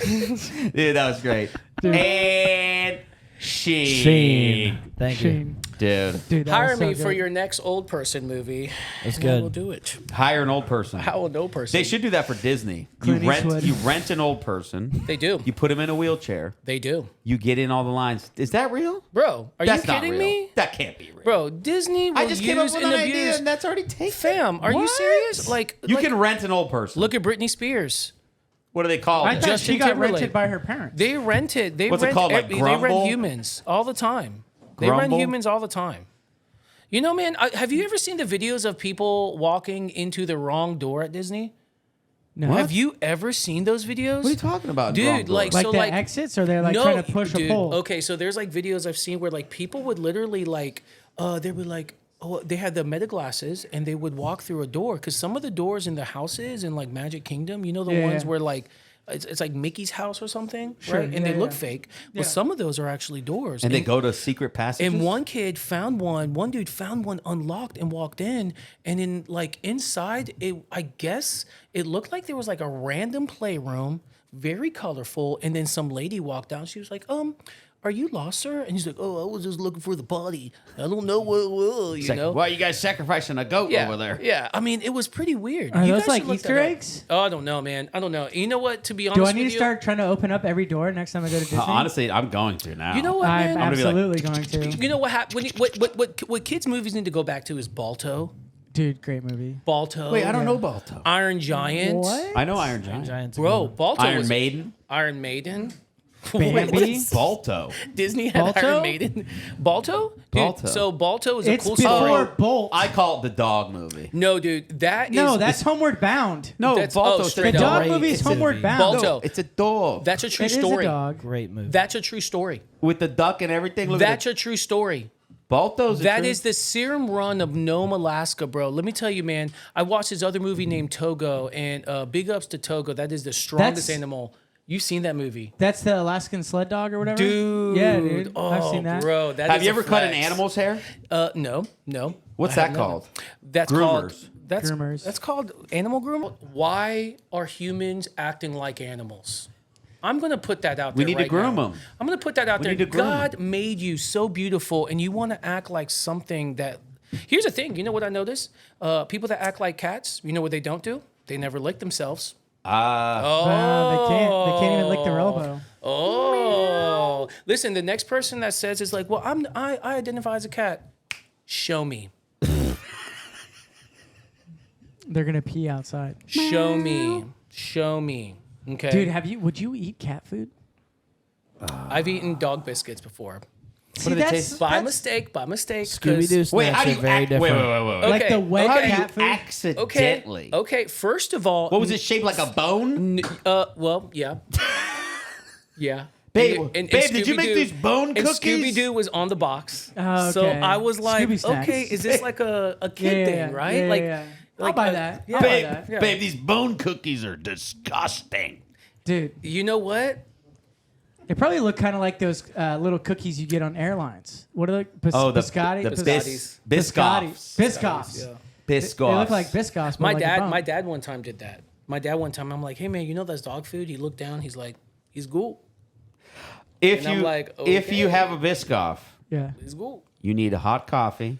Dude, that was great. And Scene. Thank you. Shane. Dude, Dude, that Hire was so me for good. your next old person movie. That's and I will good. do it. hire an old person. How an old person? They should do that for Disney. Clint Eastwood. You rent an old person. They do. You put him in a wheelchair. They do. You get in all the lines. Is that real? Bro, are That's you not kidding real. me? That can't be real. Bro, Disney will I just came up use with and an idea, abuse. and that's already taken. Fam, are you What? serious? Like, You like, can rent an old person. look at Britney Spears. What do they call I it? thought Justin she got Timberlake. rented by her parents. They rented. They What's it rent. called, like They rent Grumble? humans all the time. They rent Grumble? humans all the time. You know, man, have you ever seen the videos of people walking into the wrong door at Disney? No. What? Have you ever seen those videos? What are you talking about? Dude, Wrong door? like, Like so the like exits, or they're like no, trying to push dude, a pole. Okay, so there's like videos I've seen where like people would literally like, they would like, oh, they had the meta glasses and they would walk through a door because some of the doors in the houses in like Magic Kingdom, you know, the Yeah, ones yeah. where like it's like Mickey's house or something, Sure, right? And they yeah, look yeah. fake. Yeah. Well, some of those are actually doors. and they go to secret passages. And one kid found one dude found one unlocked and walked in, and in like inside it, I guess it looked like there was like a random playroom, very colorful, and then some lady walked down. She was like, are you lost, sir? And he's like, oh, I was just looking for the body. I don't know what it was, It's you like, know? why are you guys sacrificing a goat Yeah, over there? yeah. I mean, it was pretty weird. Are You those guys like should look Easter that up. eggs? Oh, I don't know, man. I don't know. You know what? To be honest Do I need to with you, start trying to open up every door next time I go to Disney? Honestly, I'm going to now. you know what, I'm man? gonna be like- absolutely going to. You know what happened? What kids' movies need to go back to is Balto. Dude, great movie. Balto. Wait, I don't know Balto. Iron Giant. What? I know Iron Giant. Giants. Bro, Balto Iron was Maiden. Iron Maiden. Bambi? Balto. Disney had Balto? Iron Maiden. Balto? Dude, Balto. so Balto is a It's cool before story. Bolt. I call it the dog movie. No, dude, that is No, that's Homeward Bound. No, That's- Balto. oh, The straight dog up. movie is It's a Homeward movie. Bound. Balto. No, it's a dog. That's a true It is a story. dog. Great movie. That's a true story. With the duck and everything. Look That's at a true story. Balto's a That true- is the serum run of Nome, Alaska, bro. Let me tell you, man. I watched this other movie named Togo, and big ups to Togo. That is the strongest That's- animal. You've seen that movie, That's the Alaskan sled dog or whatever? dude? Yeah, dude. Oh, I've seen that. bro. That Have is you a ever cut an flex. animal's hair? No. What's I have that not. called? That's Groomers. called Groomers. That's called animal groom. Why are humans acting like animals? I'm gonna put that out there. We need to right groom now. 'em. I'm gonna put that out We there. need to groom 'em. God made you so beautiful, and you want to act like something that. Here's the thing. You know what I noticed? People that act like cats. You know what they don't do? They never lick themselves. Ah. Oh, They can't even lick their elbow. Oh, listen. The next person that says is like, well, I identify as a cat. Show me. They're gonna pee outside. Show me. Show me. Okay. Dude, would you eat cat food? I've eaten dog biscuits before. See, do they that's- taste? By that's- mistake. Scooby Doo Wait, how snacks do are you very wait, different. wait. Like the wet okay. cat food? Accidentally. Okay. First of all, What was it shaped like a bone? Well, yeah. Yeah. Babe, And did you make Scooby-Doo- these bone And cookies? Scooby-Doo was on the box. Oh, So okay. I was like, Scooby snacks. okay, is this like a kid thing, right? Like, I'll buy that. yeah. I'll buy Babe, that. Yeah. babe, these bone cookies are disgusting. Dude, You know what? they probably look kind of like those little cookies you get on airlines. What are they? Biscotti? Biscottis. Biscoffs. Biscoffs. Yeah. Biscoffs. They look like Biscoffs. but My like a dad, bone. my dad one time did that. My dad one time, I'm like, hey man, you know that's dog food? He looked down, he's like, he's cool. If And I'm you like, if you okay. have a Biscoff, Yeah. He's cool. you need a hot coffee.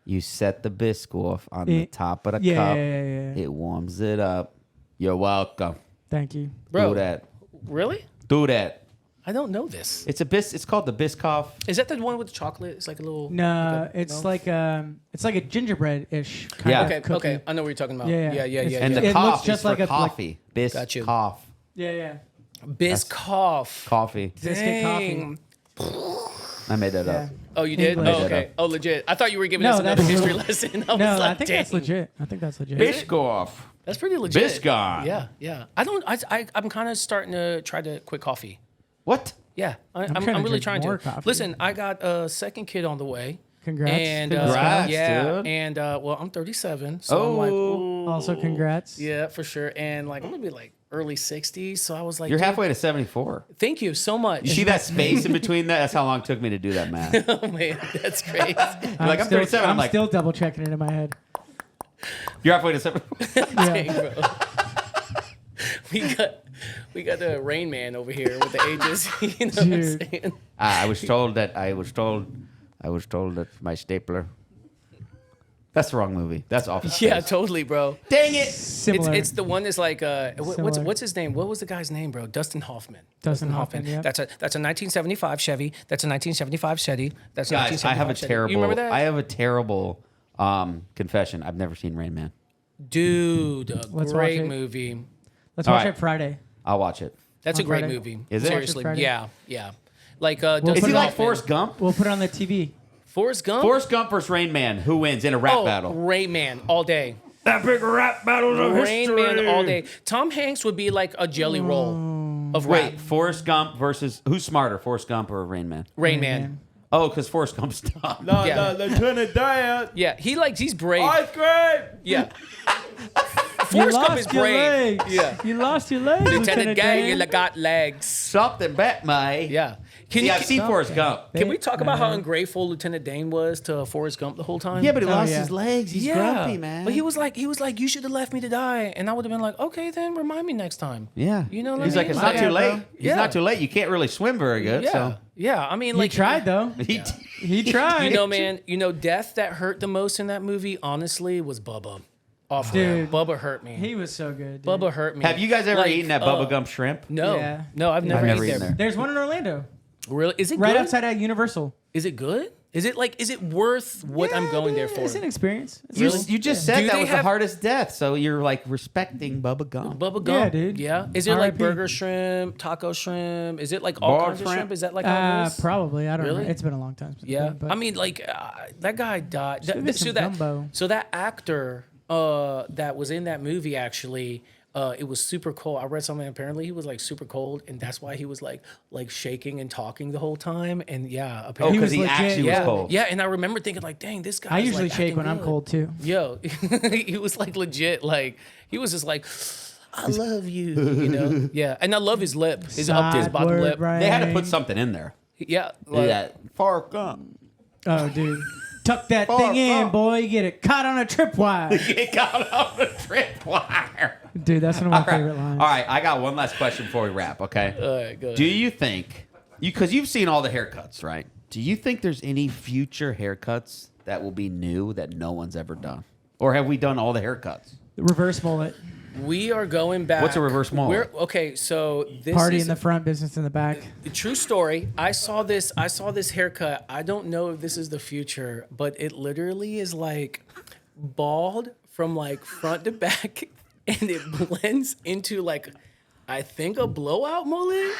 You set the Biscoff on the top of the Yeah, cup. yeah. It warms it up. You're welcome. Thank you. Bro. Do that. Really? Do that. I don't know this. It's it's called the Biscoff. Is that the one with the chocolate? It's like a little. No, like a- it's no? like a gingerbread-ish kind Yeah. of Okay, cookie. okay. I know what you're talking about. Yeah, Yeah, yeah. yeah. And It the looks cough just is like for a- coffee. Got you. Biscoff. Yeah, yeah. Biscoff. Coffee. Biscuit coffee. Dang. I made that Yeah. up. Oh, you did? English. Oh, okay. Oh, legit. I thought you were giving No, us another that's- history lesson. I was No, like, I think dang. that's legit. I think that's legit. Biscoff. That's pretty legit. Biscoff. Yeah, yeah. I'm kind of starting to try to quit coffee. What? Yeah, I'm trying to really drink trying more to. coffee. Listen, I got a second kid on the way. Congrats. And Congrats, yeah, dude. and well, I'm 37, so I'm like, ooh, Also, congrats. yeah, for sure. And like, I'm gonna be like early 60s, so I was like, You're dude, halfway to 74. Thank you so much. You see that space in between that? That's how long it took me to do that math. Oh man, that's crazy. Like, I'm still, 37, I'm like- still double checking it in my head. You're halfway to 74. Dang, bro. we got the Rain Man over here with the ages. You know what I'm Dude. saying? I was told that my stapler. That's the wrong movie. That's awful. Yeah, totally, bro. Dang it. Similar. It's the one that's like Similar. what's his name? What was the guy's name, bro? Dustin Hoffman. Dustin Hoffman, yeah. That's a 1975 Chevy. That's a 1975 Chevy. That's a Guys, I have a 1975 Chevy. terrible. You remember that? I have a terrible confession. I've never seen Rain Man. Dude, a Let's great watch it. movie. Let's All watch right. it Friday. I'll watch it. That's a On great Friday. movie. Is it? Seriously, Friday. yeah, yeah. Like Is put he it like on- Forrest Gump? We'll put it on the TV. Forrest Gump? Forrest Gump versus Rain Man. Who wins in a rap battle? Rain Man all day. That big rap battles of Rain Man all day. Tom Hanks would be like a jelly roll of rap. Wait, Forrest Gump versus who's smarter, Forrest Gump or Rain Man? Rain Man. Oh, because Forrest Gump's dumb. Yeah. Lieutenant Dan. Yeah, he's brave. Ice cream. Yeah. You Forrest Gump is lost your brave. legs. Yeah. You lost your legs, Lieutenant Gang, Dan. you got legs. Something back, mate. Yeah. Can See, you I've seen Forrest Gump. can we talk about how ungrateful Lieutenant Dane was to Forrest Gump the whole time? Yeah, but he Oh, lost yeah. his legs. He's yeah. grumpy, man. But he was like, you should have left me to die, and I would have been like, okay, then remind me next time. yeah. You know what I He's like, mean? it's not Like, too late. bro. He's Yeah. not too late. You can't really swim very good. Yeah, So yeah. I mean, He like tried though. he, He tried. You know, man. You know, death that hurt the most in that movie, honestly, was Bubba. Off Dude. Bubba hurt me. He was so good. Dude. Bubba hurt me. have you guys ever Like, eaten that Bubba Gump shrimp? No, Yeah. no, I've never, never eaten eaten there. there. There's one in Orlando, Really? Is it right good? outside at Universal. Is it good? Is it worth what I'm going there for? It's an experience. It's You, cool. you just Do said that they was the have- hardest death, so you're like respecting Bubba Gump. Bubba Gump? Yeah, dude. Yeah. Is it like R.I.P. burger shrimp, taco shrimp? Is it like all Bar kinds of shrimp? shrimp? Is that like how it is? Probably. I don't Really? know. It's been a long time. Since Yeah. I've been, I mean, like that guy died. Should've been some gumbo. So that actor that was in that movie actually. It was super cold. I read something. Apparently, he was like super cold, and that's why he was like shaking and talking the whole time. And yeah, Oh, apparently, because he legit. actually yeah, was cold. yeah. And I remember thinking like, dang, this guy. I is, usually like, shake acting when I'm good. cold too. Yo, he was like legit. Like he was just like, I love you. You know? Yeah, and I love his lip. His up to his bottom Sideward lip. rain. They had to put something in there. Yeah. Like, Yeah, Forrest Gump. Oh, dude. Tuck that Far, thing in, far. boy. You get it caught on a tripwire. Get caught on the tripwire. Dude, that's one of my favorite lines. All right, I got one last question before we wrap. Okay. All right, go ahead. Do you think because you've seen all the haircuts, right? Do you think there's any future haircuts that will be new that no one's ever done, or have we done all the haircuts? Reverse mullet. We are going back. What's a reverse mole? Okay, so this Party is in the front, business in the back. true story. I saw this haircut. I don't know if this is the future, but it literally is like bald from like front to back, and it blends into like, I think, a blowout mullet.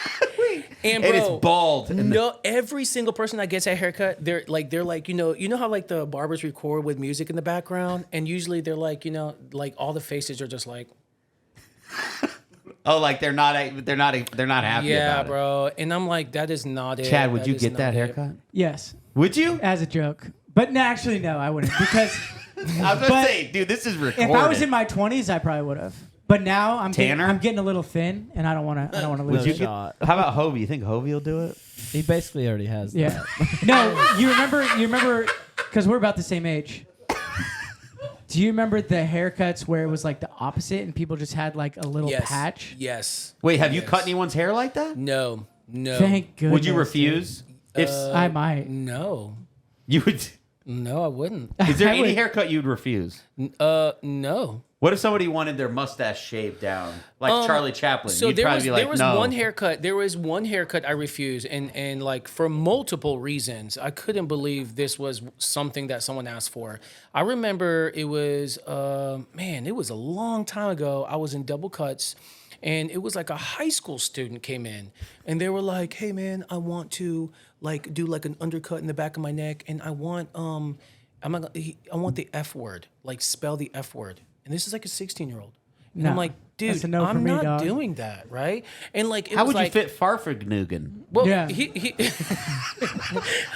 And bro, it's bald. No, every single person that gets that haircut, they're like, you know how like the barbers record with music in the background, and usually they're like, like all the faces are just like. Oh, like they're not happy about it. Yeah, bro. And I'm like, that is not it. Chad, would That you is get not that it. haircut? Yes, Would you? as a joke. But no, actually, no, I wouldn't because I was gonna But say, dude, this is recorded. if I was in my 20s, I probably would have. But now I'm Tanner? getting a little thin, and I don't want to lose. Would you it. get, how about Hovey? You think Hovey will do it? He basically already has. Yeah. No, you remember, because we're about the same age. Do you remember the haircuts where it was like the opposite and people just had like a little Yes. patch? Yes. Wait, have you cut anyone's hair like that? No. Thank goodness. Would you dude. refuse? If I might. No. you would, No, I wouldn't. is there I any would- haircut you'd refuse? No. What if somebody wanted their mustache shaved down, like Charlie Chaplin? So You'd there probably was be like, there was no. one haircut. There was one haircut I refused, and like for multiple reasons. I couldn't believe this was something that someone asked for. I remember it was it was a long time ago. I was in double cuts, and it was like a high school student came in, and they were like, "Hey man, I want to like do like an undercut in the back of my neck, and I want I want the F word, like spell the F word." And this is like a 16-year-old. And No, I'm like, dude, that's a no for I'm me, not dog. doing that, right? And like, it How was would like, you fit Farfignugan? well, Yeah. he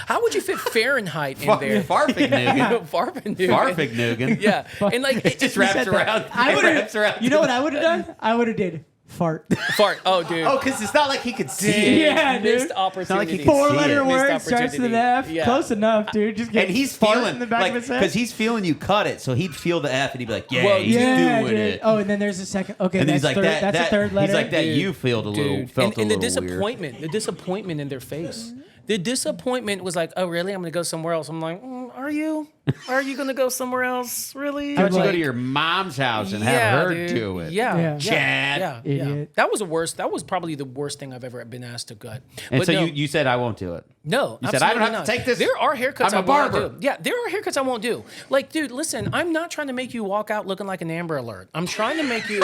how would you fit Fahrenheit in there? Farfignugan. Farfignugan. Farfignugan. Yeah, and like It just wraps around. I it would wraps around. have. You know what I would have done? I would have did fart. fart. Oh, dude. Oh, because it's not like he could see it. Yeah, Missed dude. opportunity. can see it. 4-letter Missed word starts with an F. opportunity. Yeah. Close enough, dude. Just get And he's fart feeling in the back like of his head. because he's feeling you cut it, so he'd feel the F and he'd be like, "Yeah, Well, he's yeah, doing dude. it." Oh, and then there's a second. Okay, and then that's he's like third, that. That's that a third letter. He's like that. Dude, You felt a little. Dude. Felt And a the little disappointment, the disappointment in their face. The disappointment was like, oh, really? I'm going to go somewhere else. I'm like, are you? Are you going to go somewhere else? Really? How about you go Like, to your mom's house and yeah, have her dude. do it? Yeah. Yeah. Chad. Yeah. Idiot. That was the worst. That was probably the worst thing I've ever been asked to cut. And But so no, you said I won't do it. No, You said, I don't absolutely have to not. take this. There are haircuts I'm a I won't barber. do. Yeah, there are haircuts I won't do. Like, dude, listen, I'm not trying to make you walk out looking like an Amber Alert. I'm trying to make you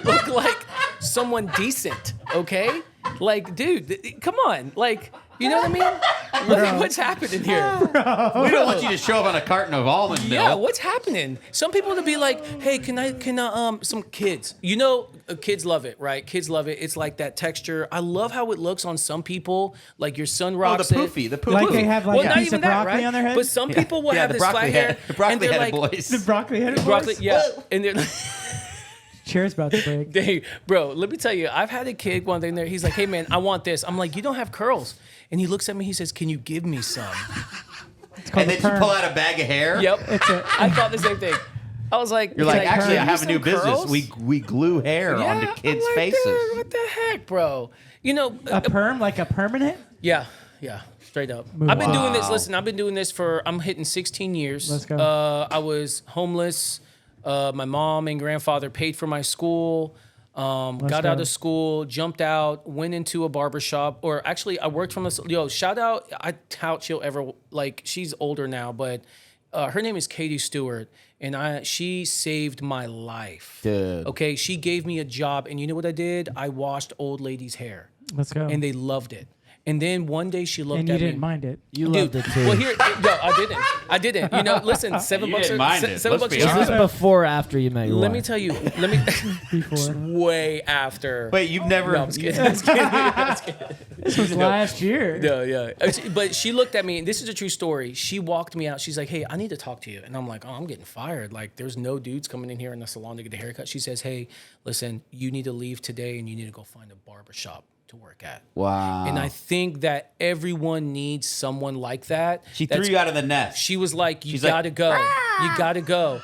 look like someone decent, okay? Like, dude, come on. Like, you know what I mean? Look at what's happening here. We don't want you to show up on a carton of almond milk. Yeah, what's happening? Some people would be like, "Hey, can I some kids? You know, kids love it, right? Kids love it. It's like that texture. I love how it looks on some people. Like your son Oh, rocks the it. poofy. The poofy. Like they have like Well, a not piece even of that, broccoli right? on their head. But some people will have the this broccoli flat head. hair, The broccoli and they're headed like, boys. The broccoli headed broccoli, boys? yeah, and they're. Cheers, about to break. Hey, bro, let me tell you, I've had a kid one day in there. He's like, "Hey, man, I want this." I'm like, "You don't have curls," and he looks at me. He says, "Can you give me some?" It's called And a then you perm. pull out a bag of hair. Yep, It's a. I thought the same thing. I was like, You're like, "Can actually, give I you have a some new business. curls?" We glue hair Yeah, onto kids' I'm like, faces. "Dude, what the heck, bro? You know, A perm, like a permanent? yeah, straight up. Move I've been on. doing this. Listen, I've been doing this for. I'm hitting 16 years. Let's go. I was homeless. My mom and grandfather paid for my school. Got go. out of school, jumped out, went into a barbershop, or actually I worked from a, shout out, I doubt she'll ever, like, she's older now, but her name is Katie Stewart, and she saved my life. Dude. Okay, she gave me a job, and you know what I did? I washed old ladies' hair, Let's go. and they loved it. And then one day she looked And at you me. didn't mind it. You Dude, loved it too. well, here, no, I didn't. You know, listen, $7 You bucks. didn't mind it. $7 Let's bucks. be a Was honest. this before or after you met your Let wife? me tell you. Before. Way after. Wait, you've never. No, I'm just kidding. I'm just kidding. I'm just kidding. This was last year. No, yeah. But she looked at me, and this is a true story. She walked me out. She's like, "Hey, I need to talk to you." And I'm like, "Oh, I'm getting fired. Like, there's no dudes coming in here in the salon to get a haircut." She says, "Hey, listen, you need to leave today, and you need to go find a barber shop." to work at. Wow. And I think that everyone needs someone like that. She threw you out of the nest. She was like, "You She's like, gotta go. You gotta go."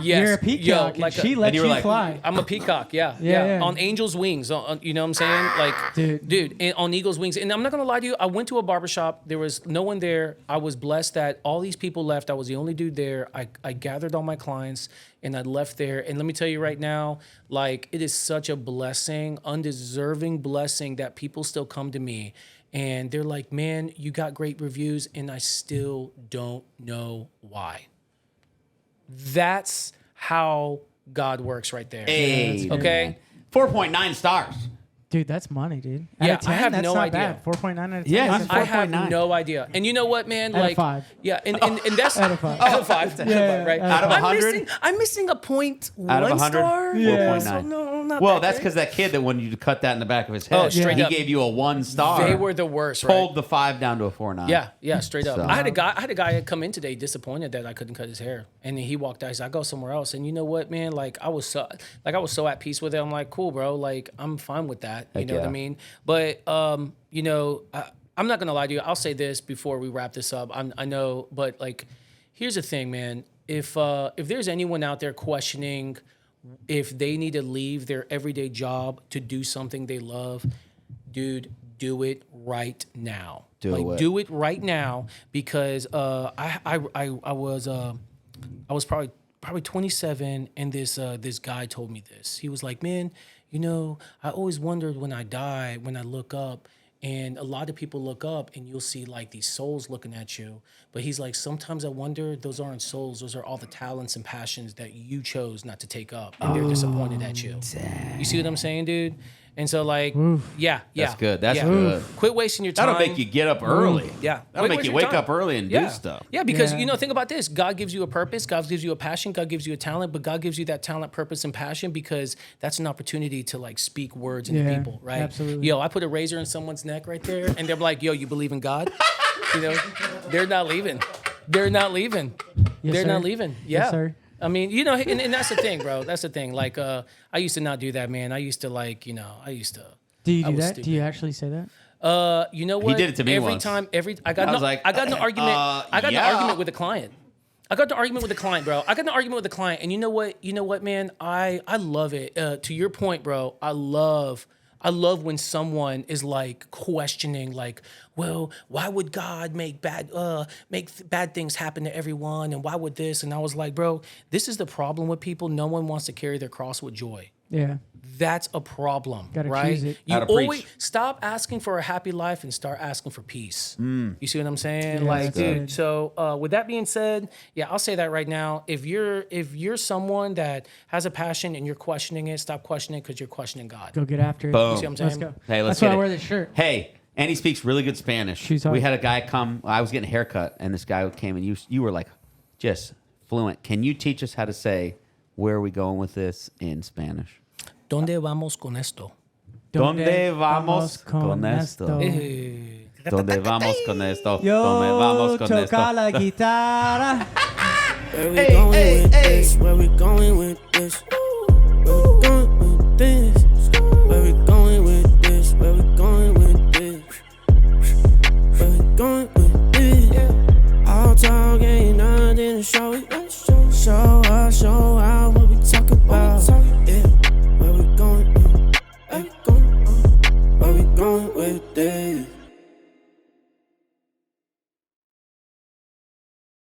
Yes, You're a peacock, and she let you you were like, fly. I'm a peacock, yeah. Yeah. On angel's wings, you know what I'm saying? Like, dude, and on eagle's wings. And I'm not gonna lie to you, I went to a barbershop. There was no one there. I was blessed that all these people left. I was the only dude there. I gathered all my clients and I left there. And let me tell you right now, like, it is such a blessing, undeserving blessing that people still come to me and they're like, man, you got great reviews, and I still don't know why. That's how God works right there. Hey, Okay? 4.9 stars. Dude, that's money, dude. Yeah, Out of 10, I have that's no not idea. bad. 4.9 out of 10. Yeah, that's he's I have 4.9. no idea. And you know what, man? Out of Like, 5. yeah, and that's Out of 5. Out of 5. Yeah, right. out of 100? I'm missing a point. Out of 1 100? star. 4.9. So no, not Well, that that's great. because that kid that wanted you to cut that in the back of his head. Oh, straight he up. gave you a 1 star. They were the worst, right? pulled the 5 down to a 4.9. Yeah, straight up. So- I had a guy come in today disappointed that I couldn't cut his hair, and then he walked out. He said, "I go somewhere else." And you know what, man? Like I was so at peace with it. I'm like, cool, bro. Like I'm fine with that. You Heck know what I yeah. mean? But you know, I'm not gonna lie to you. I'll say this before we wrap this up. I know, but like, here's the thing, man. If there's anyone out there questioning if they need to leave their everyday job to do something they love, dude, do it right now. Do it right now, because I was probably 27, and this guy told me this. He was like, man, you know, I always wondered when I die, when I look up, and a lot of people look up and you'll see like these souls looking at you. But he's like, sometimes I wonder, those aren't souls. Those are all the talents and passions that you chose not to take up, and they're disappointed at you. You see what I'm saying, dude? And so like, yeah. That's good. That's yeah. good. Quit wasting your time. That'll make you get up early. Yeah. That'll make Waste you your wake time. up early and Yeah. do stuff. Yeah, because, Yeah. you know, think about this. God gives you a purpose. God gives you a passion. God gives you a talent. But God gives you that talent, purpose, and passion because that's an opportunity to, like, speak words into Yeah, people, right? absolutely. Yo, I put a razor in someone's neck right there, and they're like, yo, you believe in God? You know, they're not leaving. They're not leaving. Yes, They're sir. not leaving. Yeah. Yes, sir. I mean, you know, and that's the thing, bro. That's the thing. Like, I used to not do that, man. I used to, like, you know, Do you I do was that? Do stupid. you actually say that? You know what? did it to me every once. time. I got I in was a- like, I got in an argument. I got in yeah. an argument with a client. I got in an argument with a client, bro. I got in an argument with a client, and you know what? You know what, man? I love it. To your point, bro. I love when someone is like questioning, like, well, why would God make bad things happen to everyone, and why would this? And I was like, bro, this is the problem with people. No one wants to carry their cross with joy. Yeah. That's a problem, Gotta right? choose it. You Gotta always preach. stop asking for a happy life and start asking for peace. You see what I'm saying? Yeah, like, that's dude. good. So, with that being said, yeah, I'll say that right now. If you're someone that has a passion and you're questioning it, stop questioning it because you're questioning God. Go get after it. Boom. You see what I'm saying? Let's go. Hey, let's That's why get I it. wear this shirt. Hey, and he speaks really good Spanish. Shoes hard. We had a guy come. I was getting a haircut, and this guy came, and you were like, just fluent. Can you teach us how to say, where are we going with this in Spanish? ¿Dónde vamos con esto? ¿Dónde vamos con esto? ¿Dónde vamos con esto? ¿Dónde vamos con esto? toca la guitarra. Where we going with this? Where we going with this? Where we going with this? Where we going with this? Where we going with this? Where we going with this? All talk ain't nothing to show it.